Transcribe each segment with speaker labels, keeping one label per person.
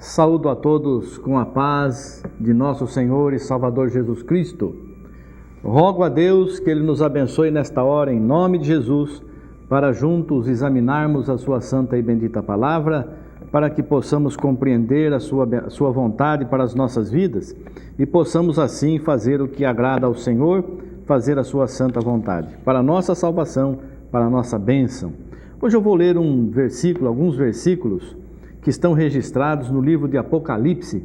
Speaker 1: Saúdo a todos com a paz de nosso Senhor e Salvador Jesus Cristo. Rogo a Deus que Ele nos abençoe nesta hora, em nome de Jesus, para juntos examinarmos a sua santa e bendita palavra, para que possamos compreender a sua vontade para as nossas vidas e possamos assim fazer o que agrada ao Senhor, fazer a sua santa vontade, para a nossa salvação, para a nossa bênção. Hoje eu vou ler alguns versículos que estão registrados no livro de Apocalipse,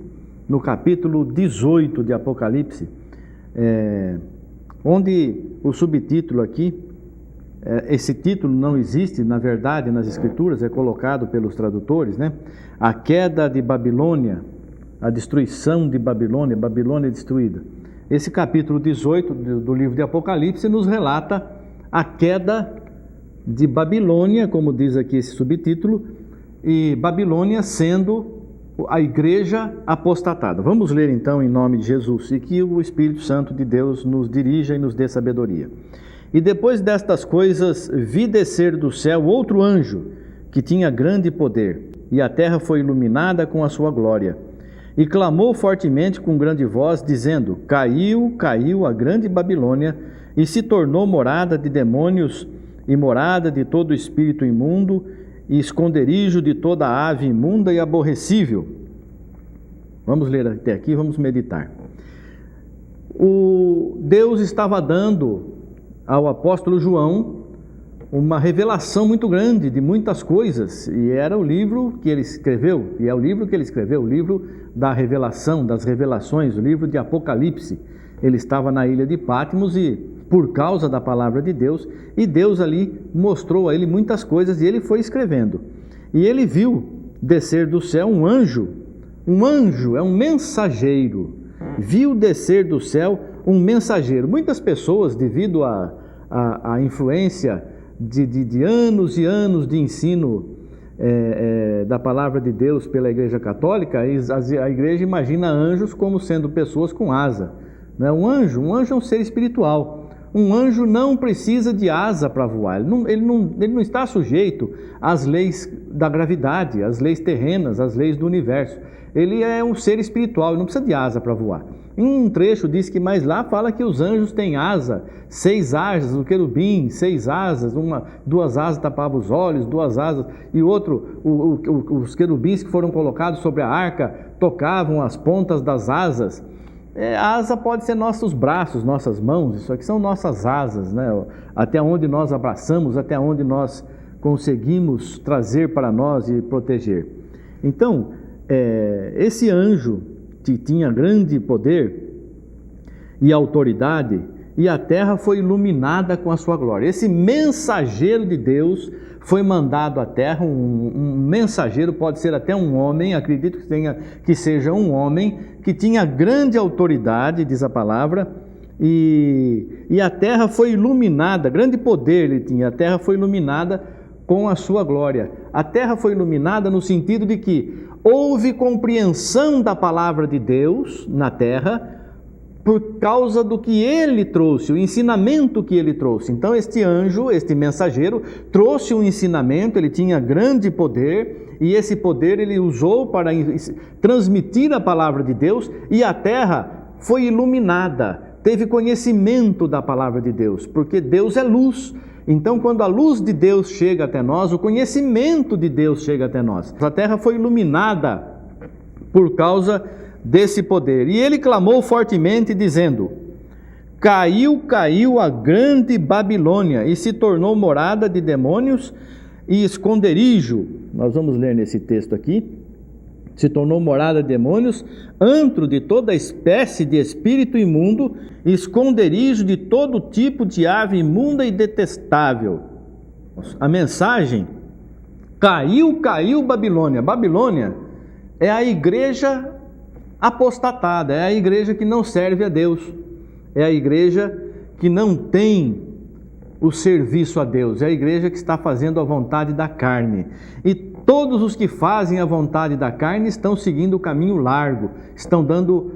Speaker 1: no capítulo 18 de Apocalipse, onde o subtítulo aqui, esse título não existe, na verdade, nas Escrituras, é colocado pelos tradutores, né? A queda de Babilônia, a destruição de Babilônia, Babilônia destruída. Esse capítulo 18 do livro de Apocalipse nos relata a queda de Babilônia, como diz aqui esse subtítulo, e Babilônia sendo a igreja apostatada. Vamos ler então em nome de Jesus e que o Espírito Santo de Deus nos dirija e nos dê sabedoria. E depois destas coisas vi descer do céu outro anjo que tinha grande poder, e a terra foi iluminada com a sua glória. E clamou fortemente com grande voz, dizendo: Caiu, caiu a grande Babilônia, e se tornou morada de demônios e morada de todo espírito imundo e esconderijo de toda ave imunda e aborrecível. Vamos ler até aqui, vamos meditar. Deus estava dando ao apóstolo João uma revelação muito grande de muitas coisas, e era o livro que ele escreveu, e é o livro que ele escreveu, o livro da revelação, das revelações, o livro de Apocalipse. Ele estava na ilha de Patmos e por causa da palavra de Deus, e Deus ali mostrou a ele muitas coisas, e ele foi escrevendo. E ele viu descer do céu um anjo é um mensageiro, viu descer do céu um mensageiro. Muitas pessoas, devido à influência de anos e anos de ensino da palavra de Deus pela Igreja Católica, a igreja imagina anjos como sendo pessoas com asa. Um anjo é um ser espiritual. Um anjo não precisa de asa para voar, ele não está sujeito às leis da gravidade, às leis terrenas, às leis do universo. Ele é um ser espiritual, ele não precisa de asa para voar. Em um trecho diz que mais lá fala que os anjos têm asa, 6 asas, o querubim, 6 asas, 2 asas tapavam os olhos, 2 asas, e os querubins que foram colocados sobre a arca tocavam as pontas das asas. A asa pode ser nossos braços, nossas mãos, isso aqui são nossas asas, né? Até onde nós abraçamos, até onde nós conseguimos trazer para nós e proteger. Então, esse anjo que tinha grande poder e autoridade, e a terra foi iluminada com a sua glória. Esse mensageiro de Deus foi mandado à terra, um mensageiro, pode ser até um homem, acredito que seja um homem, que tinha grande autoridade, diz a palavra, e a terra foi iluminada, grande poder ele tinha, a terra foi iluminada com a sua glória. A terra foi iluminada no sentido de que houve compreensão da palavra de Deus na terra, por causa do que ele trouxe, o ensinamento que ele trouxe. Então este anjo, este mensageiro, trouxe um ensinamento, ele tinha grande poder, e esse poder ele usou para transmitir a palavra de Deus, e a terra foi iluminada, teve conhecimento da palavra de Deus, porque Deus é luz. Então quando a luz de Deus chega até nós, o conhecimento de Deus chega até nós. A terra foi iluminada por causa desse poder. E ele clamou fortemente, dizendo: Caiu, caiu a grande Babilônia, e se tornou morada de demônios e esconderijo. Nós vamos ler nesse texto aqui. Se tornou morada de demônios, antro de toda espécie de espírito imundo, esconderijo de todo tipo de ave imunda e detestável. A mensagem: caiu, caiu Babilônia. Babilônia é a igreja apostatada, é a igreja que não serve a Deus, é a igreja que não tem o serviço a Deus, é a igreja que está fazendo a vontade da carne. E todos os que fazem a vontade da carne estão seguindo o caminho largo, estão dando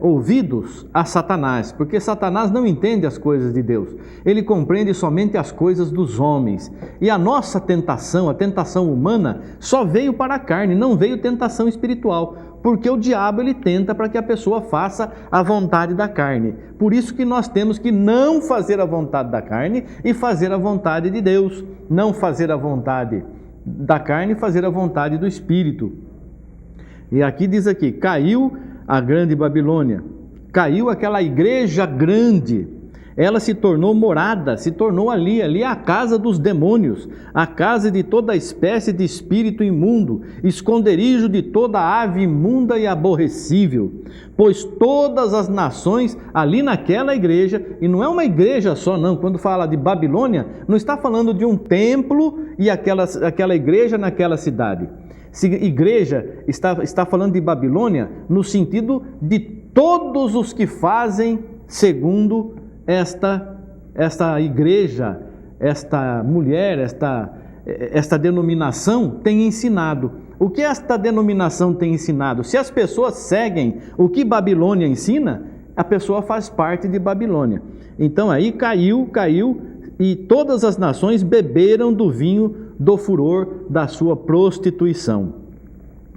Speaker 1: ouvidos a Satanás, porque Satanás não entende as coisas de Deus, ele compreende somente as coisas dos homens. E a nossa tentação, a tentação humana, só veio para a carne, não veio tentação espiritual, porque o diabo ele tenta para que a pessoa faça a vontade da carne. Por isso que nós temos que não fazer a vontade da carne e fazer a vontade de Deus, não fazer a vontade da carne e fazer a vontade do Espírito. E aqui diz aqui, caiu a grande Babilônia, caiu aquela igreja grande, ela se tornou morada, se tornou ali a casa dos demônios, a casa de toda espécie de espírito imundo, esconderijo de toda ave imunda e aborrecível, pois todas as nações ali naquela igreja, e não é uma igreja só não, quando fala de Babilônia, não está falando de um templo e aquela igreja naquela cidade. Igreja está falando de Babilônia no sentido de todos os que fazem segundo esta igreja, esta mulher, esta denominação tem ensinado. O que esta denominação tem ensinado? Se as pessoas seguem o que Babilônia ensina, a pessoa faz parte de Babilônia. Então aí caiu e todas as nações beberam do vinho do furor da sua prostituição.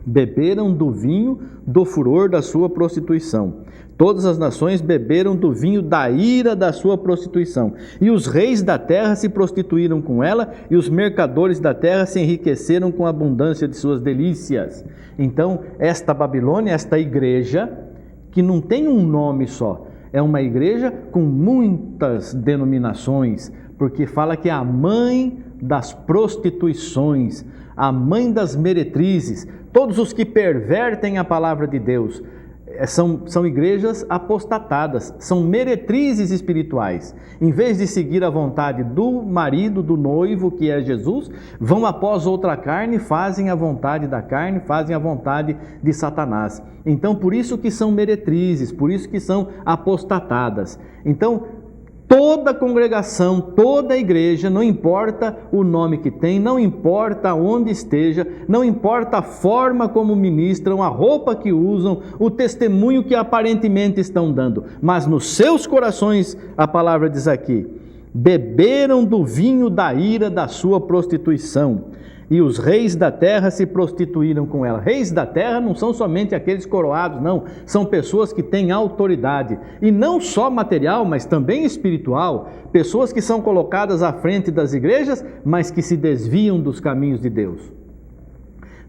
Speaker 1: Beberam do vinho do furor da sua prostituição. Todas as nações beberam do vinho da ira da sua prostituição. E os reis da terra se prostituíram com ela, e os mercadores da terra se enriqueceram com a abundância de suas delícias. Então, esta Babilônia, esta igreja, que não tem um nome só, é uma igreja com muitas denominações, porque fala que é a mãe das prostituições, a mãe das meretrizes, todos os que pervertem a palavra de Deus, são igrejas apostatadas, são meretrizes espirituais. Em vez de seguir a vontade do marido, do noivo, que é Jesus, vão após outra carne, fazem a vontade da carne, fazem a vontade de Satanás. Então, por isso que são meretrizes, por isso que são apostatadas. Então, toda congregação, toda igreja, não importa o nome que tem, não importa onde esteja, não importa a forma como ministram, a roupa que usam, o testemunho que aparentemente estão dando, mas nos seus corações, a palavra diz aqui, beberam do vinho da ira da sua prostituição, e os reis da terra se prostituíram com ela. Reis da terra não são somente aqueles coroados, não. São pessoas que têm autoridade. E não só material, mas também espiritual. Pessoas que são colocadas à frente das igrejas, mas que se desviam dos caminhos de Deus.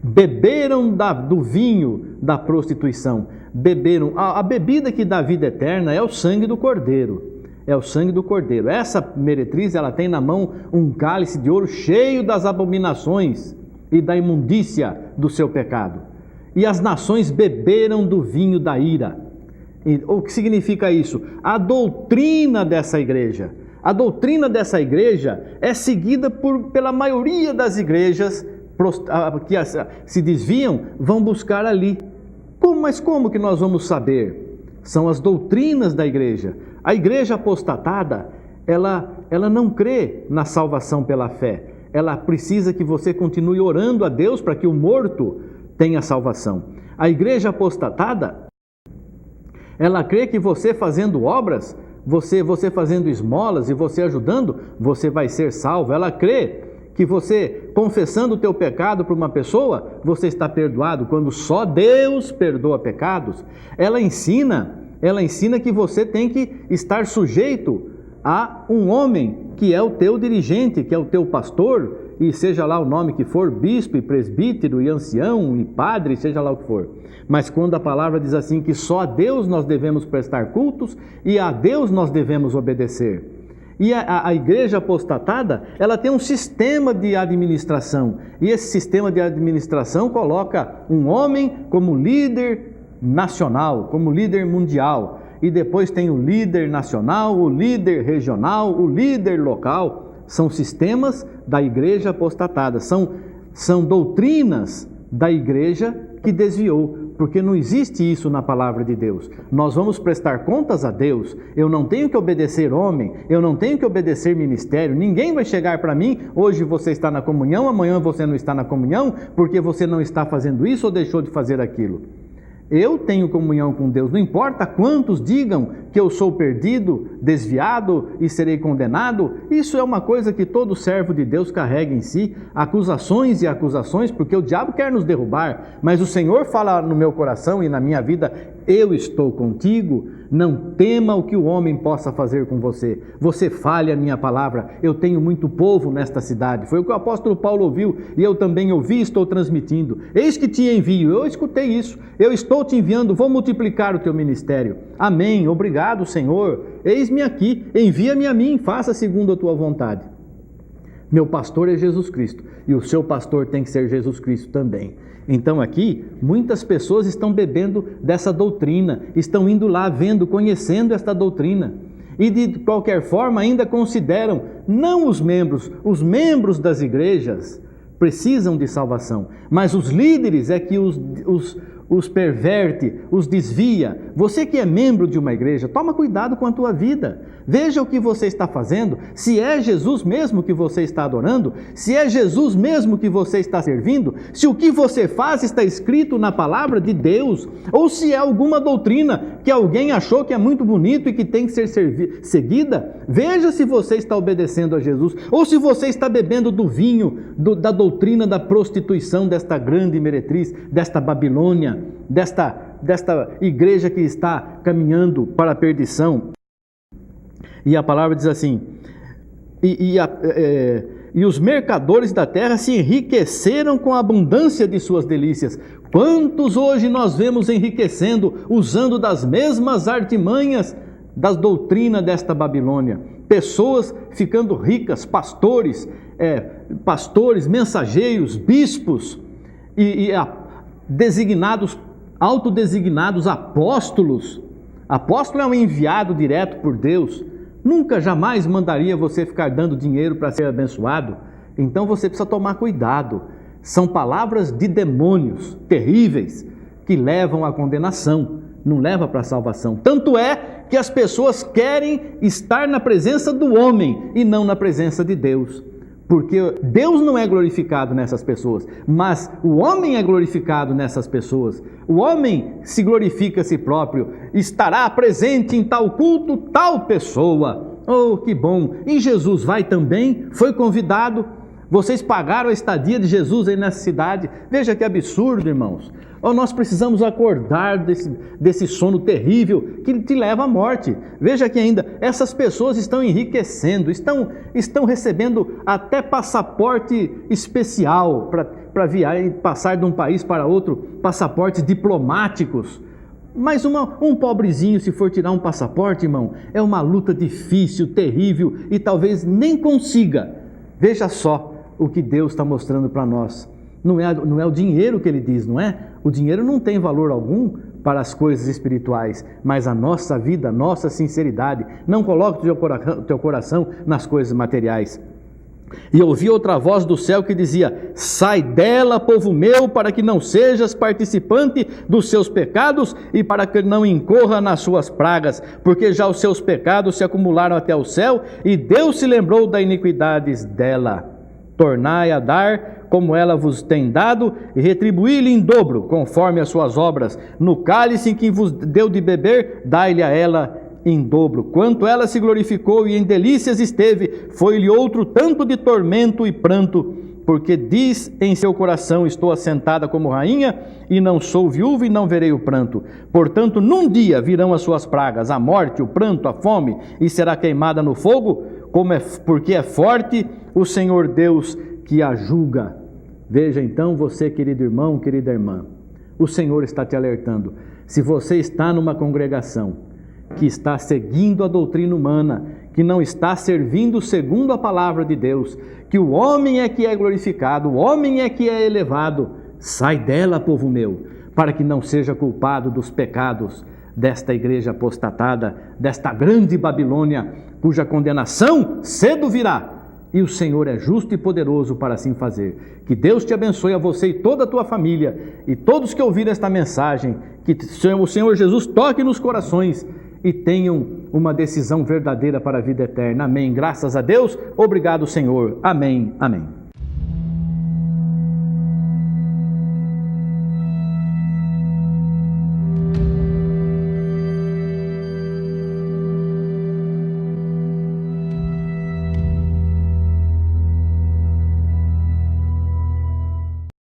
Speaker 1: Beberam do vinho da prostituição. Beberam. A bebida que dá vida eterna é o sangue do Cordeiro. É o sangue do Cordeiro. Essa meretriz, ela tem na mão um cálice de ouro cheio das abominações e da imundícia do seu pecado. E as nações beberam do vinho da ira. O que significa isso? A doutrina dessa igreja. A doutrina dessa igreja é seguida pela maioria das igrejas que se desviam, vão buscar ali. Mas como que nós vamos saber? São as doutrinas da igreja. A igreja apostatada, ela não crê na salvação pela fé. Ela precisa que você continue orando a Deus para que o morto tenha salvação. A igreja apostatada, ela crê que você fazendo obras, você fazendo esmolas e você ajudando, você vai ser salvo. Ela crê que você confessando o teu pecado para uma pessoa, você está perdoado, quando só Deus perdoa pecados. Ela ensina que você tem que estar sujeito a um homem que é o teu dirigente, que é o teu pastor, e seja lá o nome que for, bispo, e presbítero, e ancião, e padre, seja lá o que for. Mas quando a palavra diz assim que só a Deus nós devemos prestar cultos e a Deus nós devemos obedecer. E a igreja apostatada, ela tem um sistema de administração, e esse sistema de administração coloca um homem como líder nacional, como líder mundial, e depois tem o líder nacional, o líder regional, o líder local. São sistemas da igreja apostatada, são doutrinas da igreja que desviou, porque não existe isso na palavra de Deus. Nós vamos prestar contas a Deus. Eu não tenho que obedecer homem, eu não tenho que obedecer ministério. Ninguém vai chegar para mim, hoje você está na comunhão, amanhã você não está na comunhão, porque você não está fazendo isso ou deixou de fazer aquilo. Eu tenho comunhão com Deus, não importa quantos digam que eu sou perdido, desviado e serei condenado. Isso é uma coisa que todo servo de Deus carrega em si, acusações e acusações, porque o diabo quer nos derrubar, mas o Senhor fala no meu coração e na minha vida: eu estou contigo, não tema o que o homem possa fazer com você. Você fale a minha palavra, eu tenho muito povo nesta cidade. Foi o que o apóstolo Paulo ouviu e eu também ouvi e estou transmitindo. Eis que te envio, eu escutei isso, eu estou te enviando, vou multiplicar o teu ministério. Amém, obrigado Senhor, eis-me aqui, envia-me a mim, faça segundo a tua vontade. Meu pastor é Jesus Cristo e o seu pastor tem que ser Jesus Cristo também. Então aqui, muitas pessoas estão bebendo dessa doutrina, estão indo lá vendo, conhecendo esta doutrina. E de qualquer forma ainda consideram, não os membros das igrejas precisam de salvação, mas os líderes é que os perverte, os desvia. Você que é membro de uma igreja, toma cuidado com a tua vida. Veja o que você está fazendo, se é Jesus mesmo que você está adorando, se é Jesus mesmo que você está servindo, se o que você faz está escrito na palavra de Deus, ou se é alguma doutrina que alguém achou que é muito bonito e que tem que ser seguida. Veja se você está obedecendo a Jesus, ou se você está bebendo do vinho, da doutrina da prostituição desta grande meretriz, desta Babilônia, desta igreja que está caminhando para a perdição. E a palavra diz assim: e os mercadores da terra se enriqueceram com a abundância de suas delícias. Quantos hoje nós vemos enriquecendo, usando das mesmas artimanhas das doutrinas desta Babilônia? Pessoas ficando ricas, pastores, mensageiros, bispos designados, autodesignados apóstolos. Apóstolo é um enviado direto por Deus. Nunca, jamais mandaria você ficar dando dinheiro para ser abençoado. Então você precisa tomar cuidado. São palavras de demônios terríveis que levam à condenação, não leva para a salvação. Tanto é que as pessoas querem estar na presença do homem e não na presença de Deus. Porque Deus não é glorificado nessas pessoas, mas o homem é glorificado nessas pessoas. O homem se glorifica a si próprio, estará presente em tal culto, tal pessoa. Oh, que bom! E Jesus vai também? Foi convidado? Vocês pagaram a estadia de Jesus aí nessa cidade? Veja que absurdo, irmãos. Oh, nós precisamos acordar desse sono terrível que te leva à morte. Veja que ainda essas pessoas estão enriquecendo, estão recebendo até passaporte especial para viajar, passar de um país para outro, passaportes diplomáticos. Mas um pobrezinho, se for tirar um passaporte, irmão, é uma luta difícil, terrível e talvez nem consiga. Veja só o que Deus está mostrando para nós. Não é o dinheiro que ele diz, não é? O dinheiro não tem valor algum para as coisas espirituais, mas a nossa vida, a nossa sinceridade. Não coloque o teu coração nas coisas materiais. E ouvi outra voz do céu que dizia: sai dela, povo meu, para que não sejas participante dos seus pecados e para que não incorra nas suas pragas, porque já os seus pecados se acumularam até o céu e Deus se lembrou das iniquidades dela. Tornai a dar como ela vos tem dado, e retribuí-lhe em dobro, conforme as suas obras. No cálice em que vos deu de beber, dai-lhe a ela em dobro. Quanto ela se glorificou e em delícias esteve, foi-lhe outro tanto de tormento e pranto, porque diz em seu coração: estou assentada como rainha, e não sou viúva, e não verei o pranto. Portanto, num dia virão as suas pragas, a morte, o pranto, a fome, e será queimada no fogo, porque é forte o Senhor Deus que a julga. Veja então, você, querido irmão, querida irmã, o Senhor está te alertando. Se você está numa congregação que está seguindo a doutrina humana, que não está servindo segundo a palavra de Deus, que o homem é que é glorificado, o homem é que é elevado, sai dela, povo meu, para que não seja culpado dos pecados desta igreja apostatada, desta grande Babilônia, cuja condenação cedo virá. E o Senhor é justo e poderoso para assim fazer. Que Deus te abençoe, a você e toda a tua família, e todos que ouviram esta mensagem, que o Senhor Jesus toque nos corações e tenham uma decisão verdadeira para a vida eterna. Amém. Graças a Deus. Obrigado, Senhor. Amém. Amém.